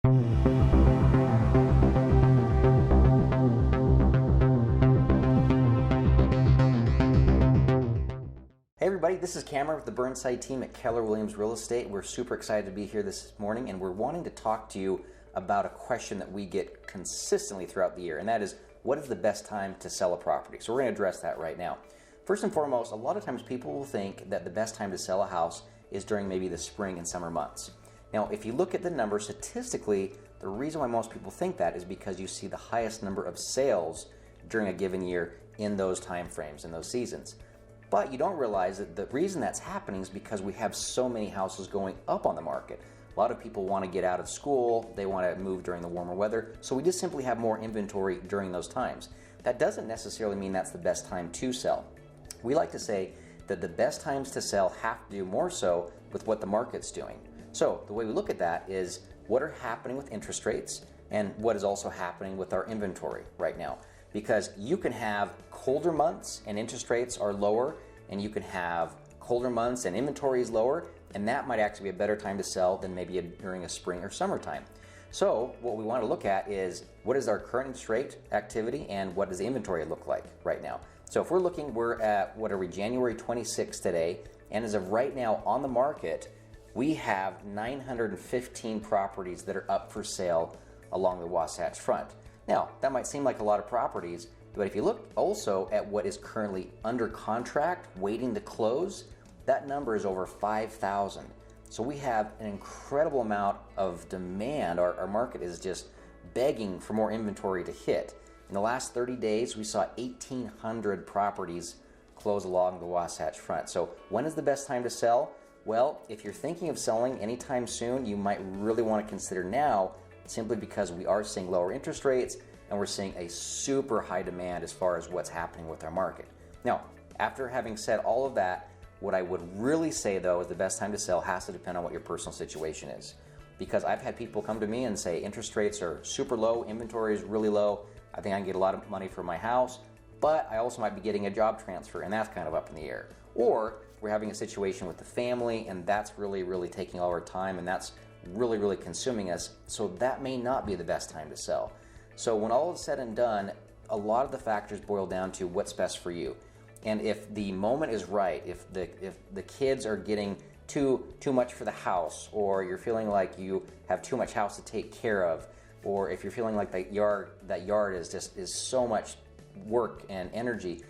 Hey everybody, this is Cameron with the Burnside team at Keller Williams Real Estate. We're super excited to be here this morning, and we're wanting to talk to you about a question that we get consistently throughout the year, and that is, what is the best time to sell a property? So we're going to address that right now. First and foremost, a lot of times people will think that the best time to sell a house is during maybe the spring and summer months. Now, if you look at the numbers statistically, the reason why most people think that is because you see the highest number of sales during a given year in those time frames, in those seasons. But you don't realize that the reason that's happening is because we have so many houses going up on the market. A lot of people want to get out of school, they want to move during the warmer weather, so we just simply have more inventory during those times. That doesn't necessarily mean that's the best time to sell. We like to say that the best times to sell have to do more so with what the market's doing. So the way we look at that is what are happening with interest rates and what is also happening with our inventory right now. Because you can have colder months and interest rates are lower, and you can have colder months and inventory is lower, and that might actually be a better time to sell than maybe during a spring or summertime. So what we want to look at is what is our current interest rate activity and what does the inventory look like right now. So if we're looking, we're at, January 26th today, and as of right now on the market, we have 915 properties that are up for sale along the Wasatch Front. Now, that might seem like a lot of properties, but if you look also at what is currently under contract, waiting to close, that number is over 5,000. So we have an incredible amount of demand. Our market is just begging for more inventory to hit. In the last 30 days, we saw 1,800 properties close along the Wasatch Front. So when is the best time to sell? Well, if you're thinking of selling anytime soon, you might really want to consider now, simply because we are seeing lower interest rates and we're seeing a super high demand as far as what's happening with our market. Now, after having said all of that, what I would really say though is the best time to sell has to depend on what your personal situation is. Because I've had people come to me and say interest rates are super low, inventory is really low, I think I can get a lot of money for my house, but I also might be getting a job transfer and that's kind of up in the air. Or we're having a situation with the family and that's really taking all our time and that's really consuming us, so that may not be the best time to sell. So when all is said and done, a lot of the factors boil down to what's best for you. And if the moment is right, if the kids are getting too much for the house, or you're feeling like you have too much house to take care of, or if you're feeling like that yard is so much work and energy,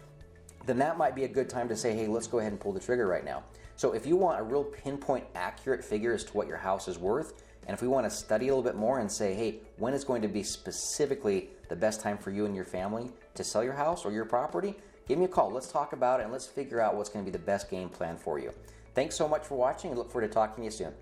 then that might be a good time to say, hey, let's go ahead and pull the trigger right now. So if you want a real pinpoint accurate figure as to what your house is worth, and if we want to study a little bit more and say, hey, when is going to be specifically the best time for you and your family to sell your house or your property, give me a call. Let's talk about it and let's figure out what's going to be the best game plan for you. Thanks so much for watching and look forward to talking to you soon.